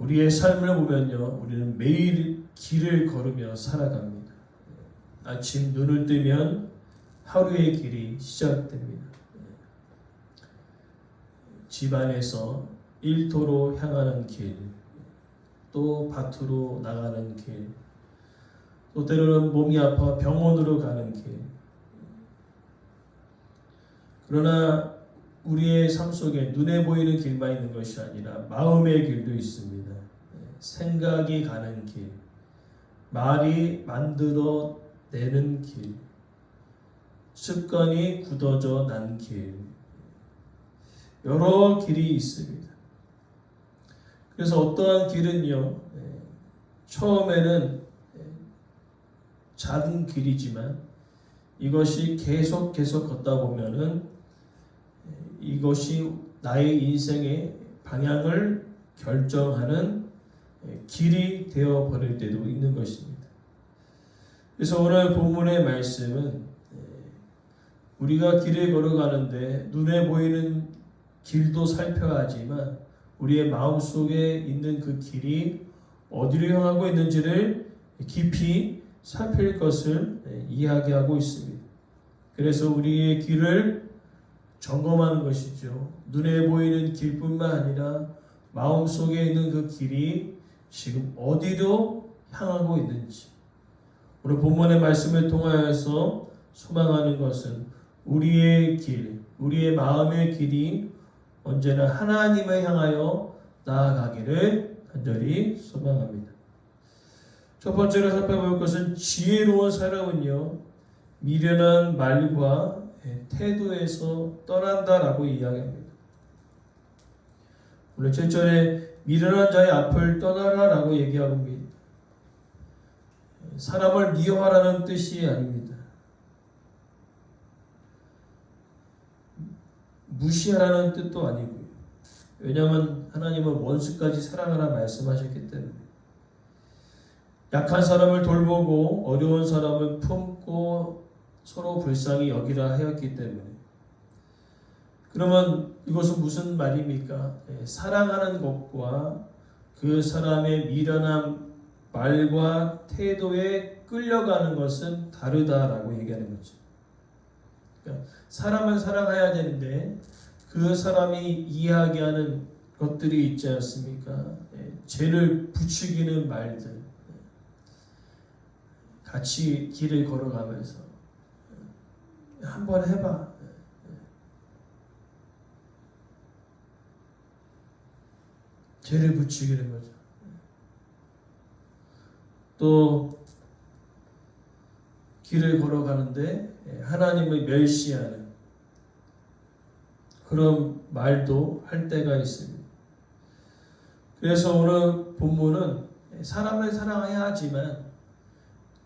우리의 삶을 보면요, 우리는 매일 길을 걸으며 살아갑니다. 아침 눈을 뜨면 하루의 길이 시작됩니다. 집안에서 일터로 향하는 길, 또 밭으로 나가는 길, 또 때로는 몸이 아파 병원으로 가는 길. 그러나 우리의 삶 속에 눈에 보이는 길만 있는 것이 아니라 마음의 길도 있습니다. 생각이 가는 길, 말이 만들어 내는 길, 습관이 굳어져 난 길, 여러 길이 있습니다. 그래서 어떠한 길은요, 처음에는 작은 길이지만 이것이 계속 걷다 보면은 이것이 나의 인생의 방향을 결정하는 길이 되어 버릴 때도 있는 것입니다. 그래서 오늘 본문의 말씀은 우리가 길을 걸어가는데 눈에 보이는 길도 살펴야 하지만 우리의 마음속에 있는 그 길이 어디로 향하고 있는지를 깊이 살필 것을 이야기하고 있습니다. 그래서 우리의 길을 점검하는 것이죠. 눈에 보이는 길뿐만 아니라 마음속에 있는 그 길이 지금 어디로 향하고 있는지, 오늘 본문의 말씀을 통하여서 소망하는 것은 우리의 길, 우리의 마음의 길이 언제나 하나님을 향하여 나아가기를 간절히 소망합니다. 첫 번째로 살펴볼 것은 지혜로운 사람은요, 미련한 말과 태도에서 떠난다라고 이야기합니다. 오늘 7절에 미련한 자의 앞을 떠나라라고 얘기하고 있습니다. 사람을 미워하라는 뜻이 아닙니다. 무시하라는 뜻도 아니고요. 왜냐하면 하나님은 원수까지 사랑하라 말씀하셨기 때문에 약한 사람을 돌보고 어려운 사람을 품고 서로 불쌍히 여기라 하였기 때문에. 그러면 이것은 무슨 말입니까? 사랑하는 것과 그 사람의 미련한 말과 태도에 끌려가는 것은 다르다라고 얘기하는 거죠. 그러니까 사람은 사랑해야 되는데 그 사람이 이야기하는 것들이 있지 않습니까? 죄를 부추기는 말들, 같이 길을 걸어가면서 한번 해봐. 죄를 부추기는 거죠. 또 길을 걸어가는데 하나님을 멸시하는 그런 말도 할 때가 있습니다. 그래서 오늘 본문은 사람을 사랑해야 하지만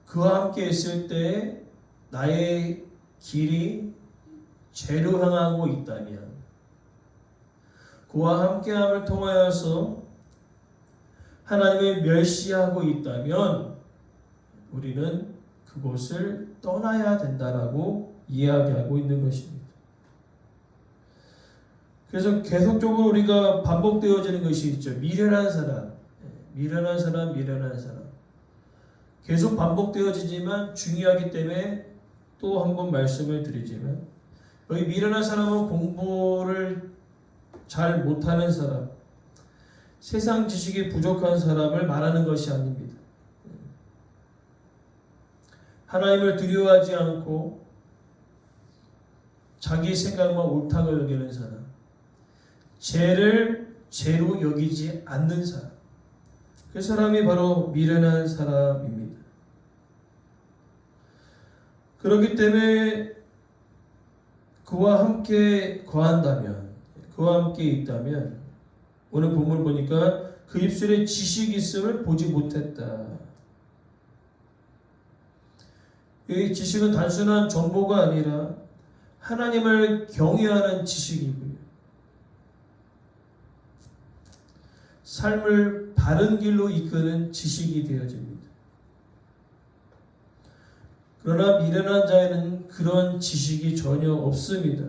그와 함께 있을 때 나의 길이 죄로 향하고 있다면, 그와 함께함을 통하여서 하나님을 멸시하고 있다면 우리는 그곳을 떠나야 된다라고 이야기하고 있는 것입니다. 그래서 계속적으로 우리가 반복되어지는 것이 있죠. 미련한 사람, 미련한 사람, 미련한 사람. 계속 반복되어지지만 중요하기 때문에 또 한 번 말씀을 드리지만, 여기 미련한 사람은 공부를 잘 못하는 사람, 세상 지식이 부족한 사람을 말하는 것이 아닙니다. 하나님을 두려워하지 않고 자기 생각만 옳다고 여기는 사람, 죄를 죄로 여기지 않는 사람, 그 사람이 바로 미련한 사람입니다. 그렇기 때문에 그와 함께 거한다면, 그와 함께 있다면, 오늘 본문을 보니까 그 입술에 지식이 있음을 보지 못했다. 이 지식은 단순한 정보가 아니라 하나님을 경외하는 지식이고요. 삶을 바른 길로 이끄는 지식이 되어집니다. 그러나 미련한 자에는 그런 지식이 전혀 없습니다.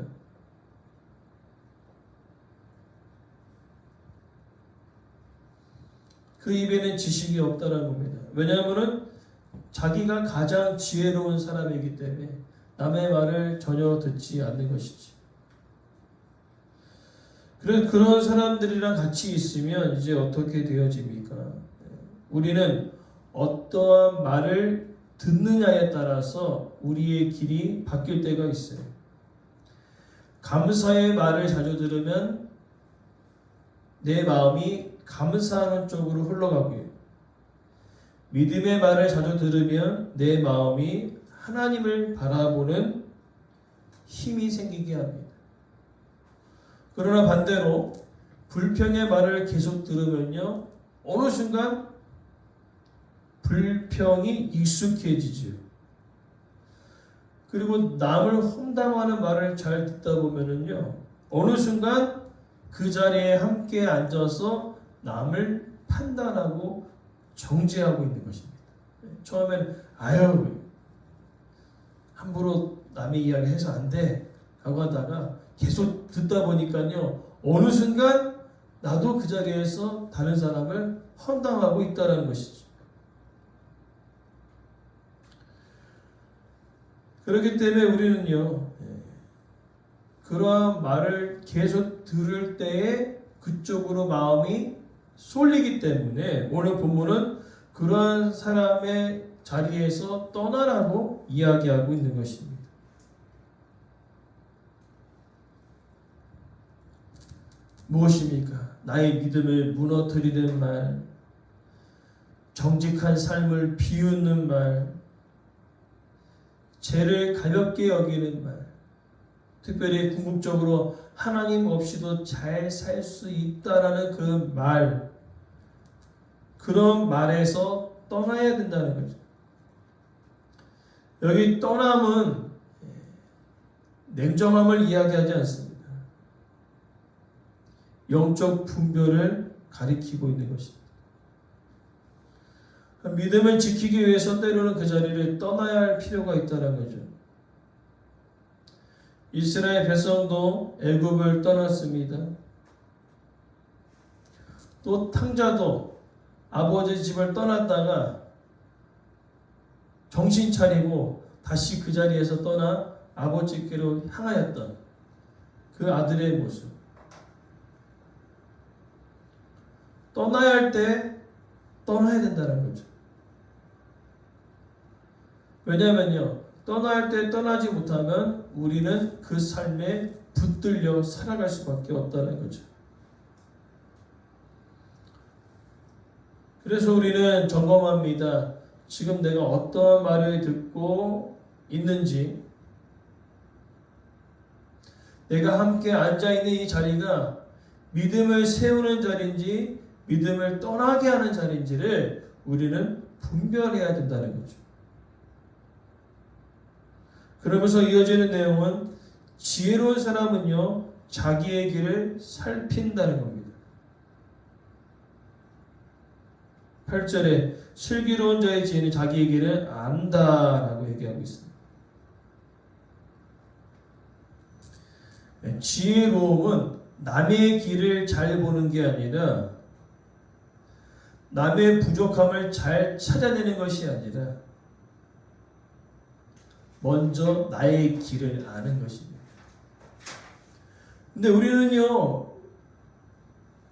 그 입에는 지식이 없다는 겁니다. 왜냐하면 자기가 가장 지혜로운 사람이기 때문에 남의 말을 전혀 듣지 않는 것이지. 그래서 그런 사람들이랑 같이 있으면 이제 어떻게 되어집니까? 우리는 어떠한 말을 듣느냐에 따라서 우리의 길이 바뀔 때가 있어요. 감사의 말을 자주 들으면 내 마음이 감사하는 쪽으로 흘러가고요. 믿음의 말을 자주 들으면 내 마음이 하나님을 바라보는 힘이 생기게 합니다. 그러나 반대로 불평의 말을 계속 들으면요, 어느 순간 불평이 익숙해지죠. 그리고 남을 험담하는 말을 잘 듣다 보면은요, 어느 순간 그 자리에 함께 앉아서 남을 판단하고 정죄하고 있는 것입니다. 처음에는 아유 함부로 남의 이야기 해서 안 돼 하고 하다가 계속 듣다 보니까요, 어느 순간 나도 그 자리에서 다른 사람을 험담하고 있다는 것이죠. 그렇기 때문에 우리는요, 그러한 말을 계속 들을 때에 그쪽으로 마음이 쏠리기 때문에 오늘 본문은 그러한 사람의 자리에서 떠나라고 이야기하고 있는 것입니다. 무엇입니까? 나의 믿음을 무너뜨리는 말, 정직한 삶을 비웃는 말, 죄를 가볍게 여기는 말, 특별히 궁극적으로 하나님 없이도 잘 살 수 있다라는 그 말, 그런 말에서 떠나야 된다는 거죠. 여기 떠남은 냉정함을 이야기하지 않습니다. 영적 분별을 가리키고 있는 것입니다. 믿음을 지키기 위해서 때로는 그 자리를 떠나야 할 필요가 있다는 거죠. 이스라엘 백성도 애굽을 떠났습니다. 또 탕자도 아버지 집을 떠났다가 정신 차리고 다시 그 자리에서 떠나 아버지께로 향하였던 그 아들의 모습. 떠나야 할 때 떠나야 된다는 거죠. 왜냐하면요, 떠나야 할 때 떠나지 못하면 우리는 그 삶에 붙들려 살아갈 수밖에 없다는 거죠. 그래서 우리는 점검합니다. 지금 내가 어떠한 말을 듣고 있는지, 내가 함께 앉아있는 이 자리가 믿음을 세우는 자리인지 믿음을 떠나게 하는 자리인지를 우리는 분별해야 된다는 거죠. 그러면서 이어지는 내용은 지혜로운 사람은요, 자기의 길을 살핀다는 겁니다. 8절에 슬기로운 자의 지혜는 자기의 길을 안다라고 얘기하고 있습니다. 지혜로움은 남의 길을 잘 보는 게 아니라 남의 부족함을 잘 찾아내는 것이 아니라 먼저 나의 길을 아는 것입니다. 근데 우리는요,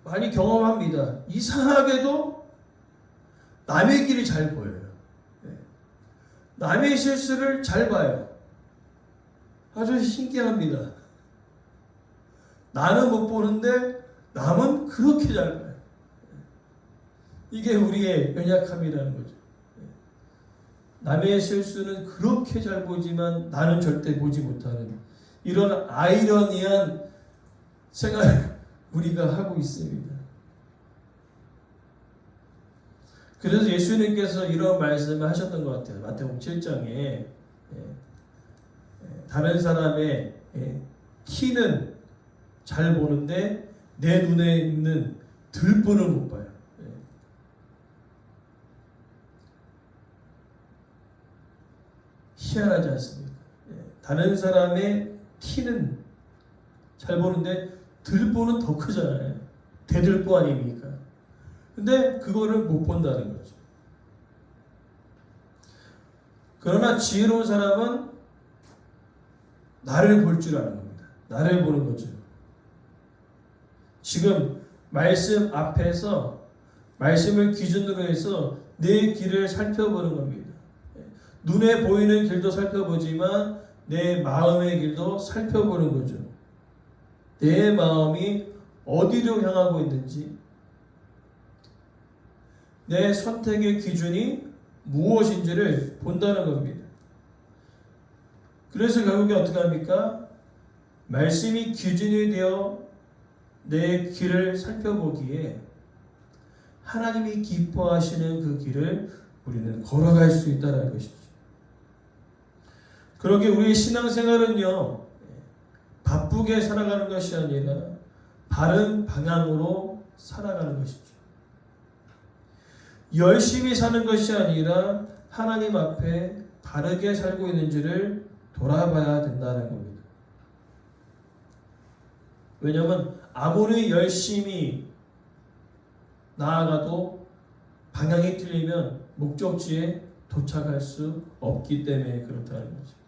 많이 경험합니다. 이상하게도 남의 길이 잘 보여요. 남의 실수를 잘 봐요. 아주 신기합니다. 나는 못 보는데 남은 그렇게 잘 봐요. 이게 우리의 연약함이라는 거죠. 남의 실수는 그렇게 잘 보지만 나는 절대 보지 못하는 이런 아이러니한 생각을 우리가 하고 있습니다. 그래서 예수님께서 이런 말씀을 하셨던 것 같아요. 마태복음 7장에 다른 사람의 키는 잘 보는데 내 눈에 있는 들보는 못 봐요. 희한하지 않습니까? 다른 사람의 키는 잘 보는데 들보는 더 크잖아요. 대들보 아닙니까? 근데 그거를 못 본다는 거죠. 그러나 지혜로운 사람은 나를 볼 줄 아는 겁니다. 나를 보는 거죠. 지금 말씀 앞에서 말씀을 기준으로 해서 내 길을 살펴보는 겁니다. 눈에 보이는 길도 살펴보지만 내 마음의 길도 살펴보는 거죠. 내 마음이 어디로 향하고 있는지, 내 선택의 기준이 무엇인지를 본다는 겁니다. 그래서 결국에 어떻게 합니까? 말씀이 기준이 되어 내 길을 살펴보기에 하나님이 기뻐하시는 그 길을 우리는 걸어갈 수 있다는 것이죠. 그러게 우리의 신앙생활은요, 바쁘게 살아가는 것이 아니라 바른 방향으로 살아가는 것이죠. 열심히 사는 것이 아니라 하나님 앞에 바르게 살고 있는지를 돌아봐야 된다는 겁니다. 왜냐하면 아무리 열심히 나아가도 방향이 틀리면 목적지에 도착할 수 없기 때문에 그렇다는 거죠.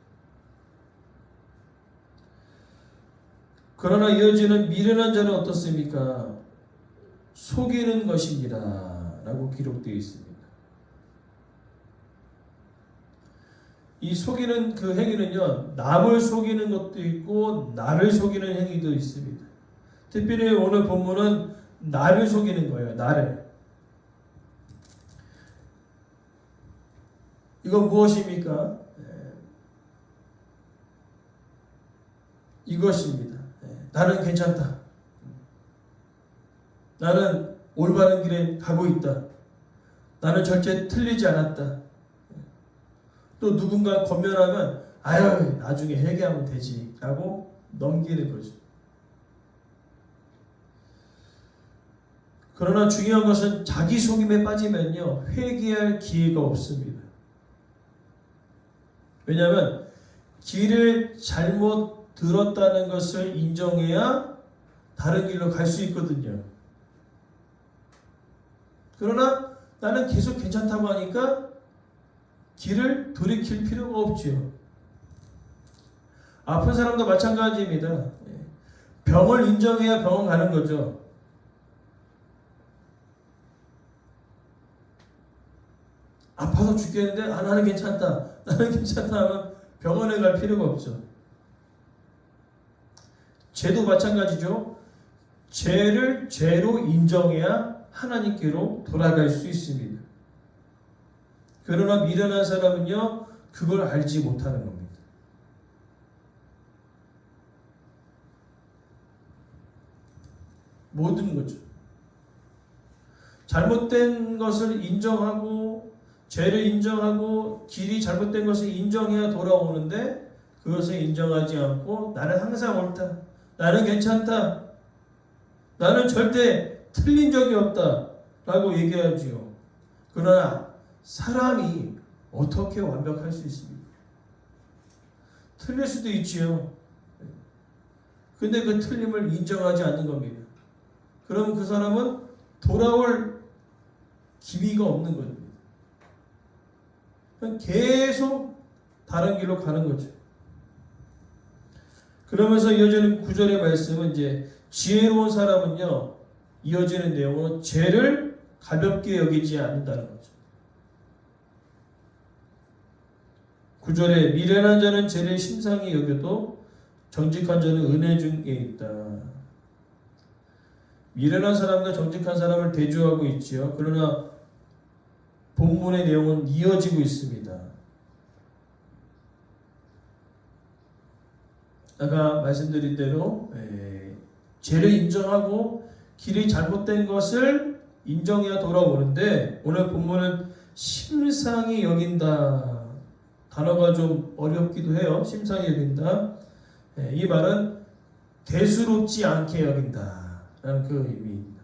그러나 이어지는 미련한 자는 어떻습니까? 속이는 것이니라 라고 기록되어 있습니다. 이 속이는 그 행위는요, 남을 속이는 것도 있고 나를 속이는 행위도 있습니다. 특별히 오늘 본문은 나를 속이는 거예요. 나를. 이건 무엇입니까? 이것입니다. 나는 괜찮다. 나는 올바른 길에 가고 있다. 나는 절대 틀리지 않았다. 또 누군가 권면하면 아유 나중에 회개하면 되지 라고 넘기는 거죠. 그러나 중요한 것은 자기 속임에 빠지면요 회개할 기회가 없습니다. 왜냐하면 길을 잘못 들었다는 것을 인정해야 다른 길로 갈 수 있거든요. 그러나 나는 계속 괜찮다고 하니까 길을 돌이킬 필요가 없지요. 아픈 사람도 마찬가지입니다. 병을 인정해야 병원 가는 거죠. 아파서 죽겠는데 나는 괜찮다. 나는 괜찮다 하면 병원에 갈 필요가 없죠. 죄도 마찬가지죠. 죄를 죄로 인정해야 하나님께로 돌아갈 수 있습니다. 그러나 미련한 사람은요 그걸 알지 못하는 겁니다. 모든 거죠. 잘못된 것을 인정하고 죄를 인정하고 길이 잘못된 것을 인정해야 돌아오는데 그것을 인정하지 않고 나는 항상 옳다. 나는 괜찮다. 나는 절대 틀린 적이 없다. 라고 얘기하지요. 그러나 사람이 어떻게 완벽할 수 있습니까? 틀릴 수도 있지요. 근데 그 틀림을 인정하지 않는 겁니다. 그럼 그 사람은 돌아올 기미가 없는 겁니다. 계속 다른 길로 가는 거죠. 그러면서 이어지는 9절의 말씀은 이제 지혜로운 사람은요 이어지는 내용은 죄를 가볍게 여기지 않는다는 거죠. 9절에 미련한 자는 죄를 심상히 여겨도 정직한 자는 은혜 중에 있다. 미련한 사람과 정직한 사람을 대조하고 있지요. 그러나 본문의 내용은 이어지고 있습니다. 아까 말씀드린 대로 죄를 인정하고 길이 잘못된 것을 인정해야 돌아오는데 오늘 본문은 심상히 여긴다. 단어가 좀 어렵기도 해요. 심상히 여긴다. 이 말은 대수롭지 않게 여긴다 라는 그 의미입니다.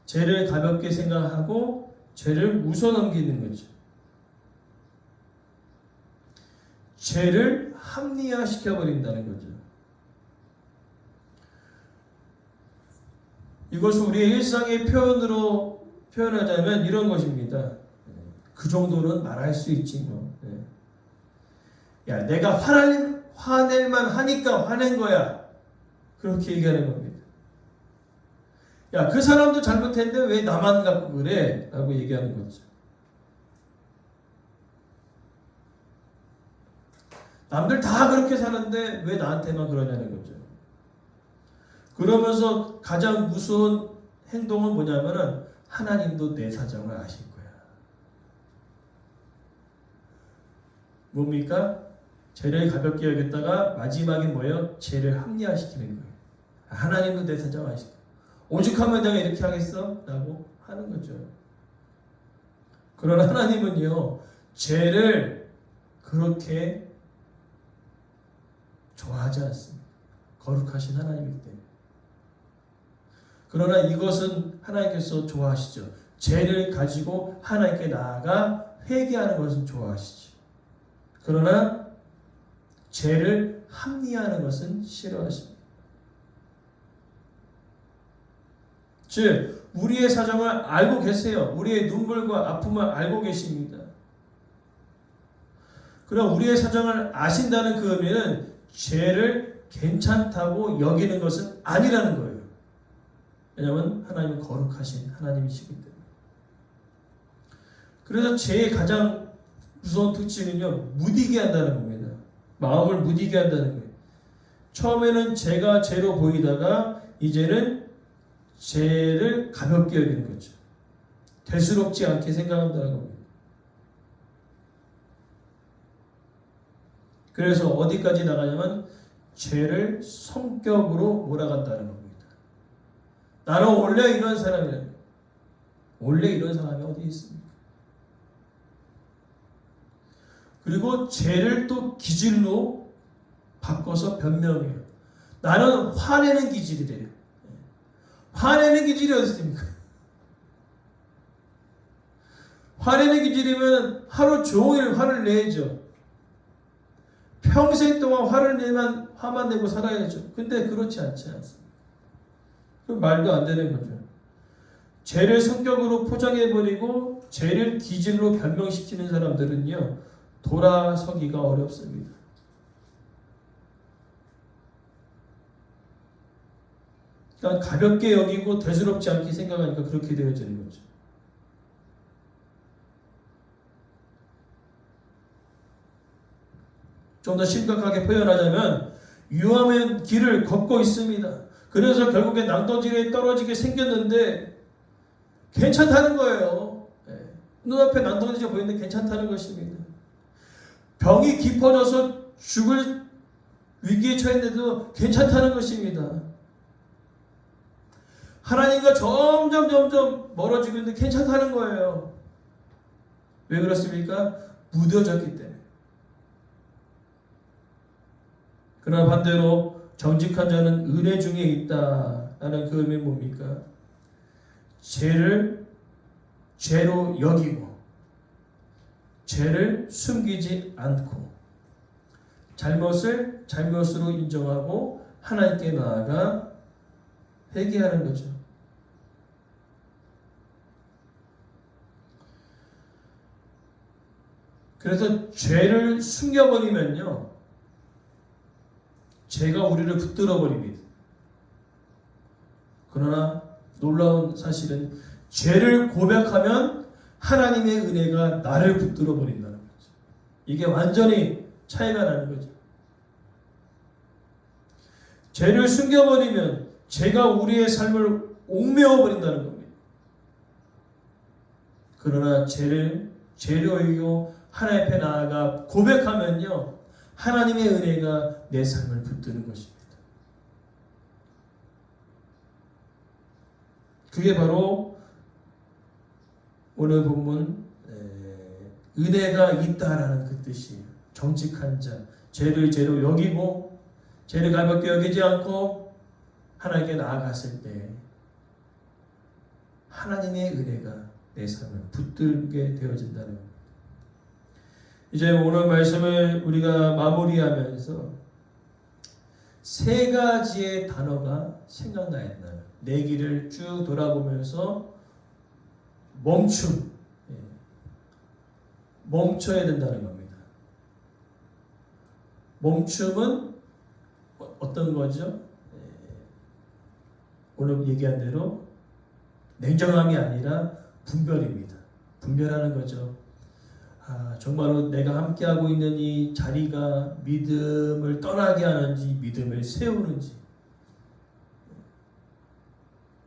죄를 가볍게 생각하고 죄를 웃어넘기는 거죠. 죄를 합리화시켜버린다는 거죠. 이것을 우리의 일상의 표현으로 표현하자면 이런 것입니다. 그 정도는 말할 수 있지 뭐. 야, 내가 화낼만 하니까 화낸 거야. 그렇게 얘기하는 겁니다. 야, 그 사람도 잘못했는데 왜 나만 갖고 그래? 라고 얘기하는 거죠. 남들 다 그렇게 사는데 왜 나한테만 그러냐는 거죠. 그러면서 가장 무서운 행동은 뭐냐면은 하나님도 내 사정을 아실 거야. 뭡니까? 죄를 가볍게 여겼다가 마지막에 뭐예요? 죄를 합리화시키는 거예요. 하나님도 내 사정을 아실 거야. 오죽하면 내가 이렇게 하겠어? 라고 하는 거죠. 그러나 하나님은요, 죄를 그렇게 좋아하지 않습니다. 거룩하신 하나님이기 때문에. 그러나 이것은 하나님께서 좋아하시죠. 죄를 가지고 하나님께 나아가 회개하는 것은 좋아하시죠. 그러나 죄를 합리화하는 것은 싫어하십니다. 즉 우리의 사정을 알고 계세요. 우리의 눈물과 아픔을 알고 계십니다. 그럼 우리의 사정을 아신다는 그 의미는 죄를 괜찮다고 여기는 것은 아니라는 거예요. 왜냐하면 하나님은 거룩하신 하나님이시기 때문에. 그래서 죄의 가장 무서운 특징은요, 무디게 한다는 겁니다. 마음을 무디게 한다는 거예요. 처음에는 죄가 죄로 보이다가 이제는 죄를 가볍게 여기는 거죠. 대수롭지 않게 생각한다는 겁니다. 그래서 어디까지 나가냐면 죄를 성격으로 몰아간다는 겁니다. 나는 원래 이런 사람이라. 원래 이런 사람이 어디 있습니까? 그리고 죄를 또 기질로 바꿔서 변명해요. 나는 화내는 기질이래요. 화내는 기질이 어디 있습니까? 화내는 기질이면 하루 종일 화를 내죠. 평생 동안 화만 내고 살아야죠. 근데 그렇지 않지 않습니다. 말도 안 되는 거죠. 죄를 성격으로 포장해버리고 죄를 기질로 변명시키는 사람들은요, 돌아서기가 어렵습니다. 그러니까 가볍게 여기고 대수롭지 않게 생각하니까 그렇게 되어지는 거죠. 좀 더 심각하게 표현하자면 유암의 길을 걷고 있습니다. 그래서 결국에 낭떠러지에 떨어지게 생겼는데 괜찮다는 거예요. 눈앞에 낭떠러지가 보이는데 괜찮다는 것입니다. 병이 깊어져서 죽을 위기에 처했는데도 괜찮다는 것입니다. 하나님과 점점 멀어지고 있는데 괜찮다는 거예요. 왜 그렇습니까? 무뎌졌기 때문에. 그러나 반대로 정직한 자는 은혜 중에 있다라는 그 의미는 뭡니까? 죄를 죄로 여기고 죄를 숨기지 않고 잘못을 잘못으로 인정하고 하나님께 나아가 회개하는 거죠. 그래서 죄를 숨겨버리면요, 죄가 우리를 붙들어 버립니다. 그러나 놀라운 사실은 죄를 고백하면 하나님의 은혜가 나를 붙들어 버린다는 거죠. 이게 완전히 차이가 나는 거죠. 죄를 숨겨버리면 죄가 우리의 삶을 옥매어 버린다는 겁니다. 그러나 죄를 죄로 여기고 하나님 앞에 나아가 고백하면요, 하나님의 은혜가 내 삶을 붙드는 것입니다. 그게 바로 오늘 본문 은혜가 있다라는 그 뜻이에요. 정직한 자, 죄를 죄로 여기고 죄를 가볍게 여기지 않고 하나님께 나아갔을 때 하나님의 은혜가 내 삶을 붙들게 되어진다는 겁니다. 이제 오늘 말씀을 우리가 마무리하면서 세 가지의 단어가 생각나야 한다. 내 길을 쭉 돌아보면서 멈춤, 멈춰야 된다는 겁니다. 멈춤은 어떤 거죠? 오늘 얘기한 대로 냉정함이 아니라 분별입니다. 분별하는 거죠. 정말로 내가 함께하고 있는 이 자리가 믿음을 떠나게 하는지 믿음을 세우는지,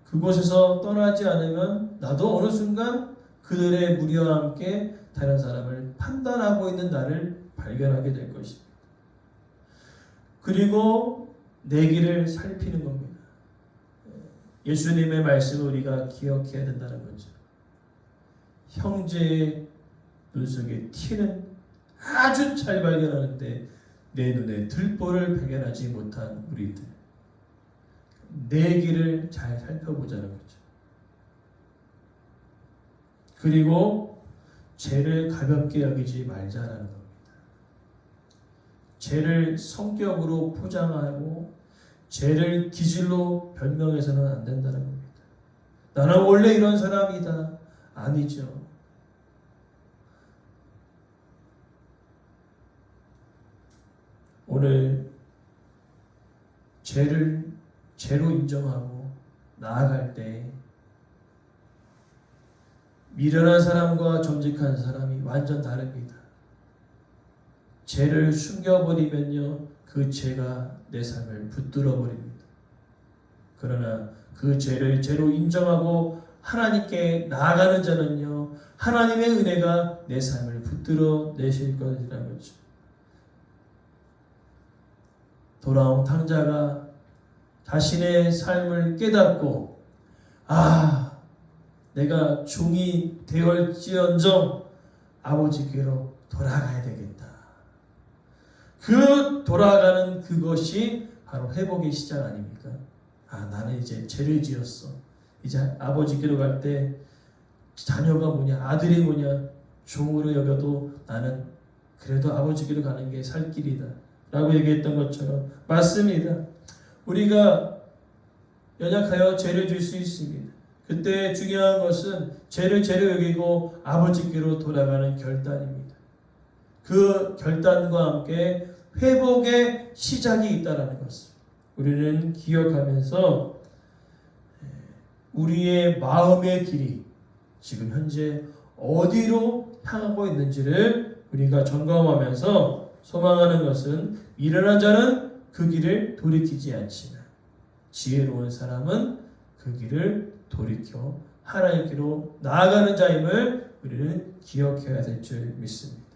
그곳에서 떠나지 않으면 나도 어느 순간 그들의 무리와 함께 다른 사람을 판단하고 있는 나를 발견하게 될 것입니다. 그리고 내 길을 살피는 겁니다. 예수님의 말씀을 우리가 기억해야 된다는 거죠. 형제의 눈 속에 티는 아주 잘 발견하는데 내 눈에 들보를 발견하지 못한 우리들, 내 길을 잘 살펴보자는 거죠. 그리고 죄를 가볍게 여기지 말자라는 겁니다. 죄를 성격으로 포장하고 죄를 기질로 변명해서는 안 된다는 겁니다. 나는 원래 이런 사람이다. 아니죠. 오늘 죄를 죄로 인정하고 나아갈 때 미련한 사람과 정직한 사람이 완전 다릅니다. 죄를 숨겨버리면요, 그 죄가 내 삶을 붙들어 버립니다. 그러나 그 죄를 죄로 인정하고 하나님께 나아가는 자는요, 하나님의 은혜가 내 삶을 붙들어 내실 것이라는 거죠. 돌아온 탕자가 자신의 삶을 깨닫고 내가 종이 되었지언정 아버지께로 돌아가야 되겠다. 그 돌아가는 그것이 바로 회복의 시작 아닙니까? 나는 이제 죄를 지었어. 이제 아버지께로 갈 때 자녀가 뭐냐, 아들이 뭐냐, 종으로 여겨도 나는 그래도 아버지께로 가는 게 살 길이다 라고 얘기했던 것처럼 맞습니다. 우리가 연약하여 죄를 질 수 있습니다. 그때 중요한 것은 죄를 죄로 여기고 아버지께로 돌아가는 결단입니다. 그 결단과 함께 회복의 시작이 있다는 것을 우리는 기억하면서 우리의 마음의 길이 지금 현재 어디로 향하고 있는지를 우리가 점검하면서 소망하는 것은 미련한 자는 그 길을 돌이키지 않지만 지혜로운 사람은 그 길을 돌이켜 하나님께로 나아가는 자임을 우리는 기억해야 될 줄 믿습니다.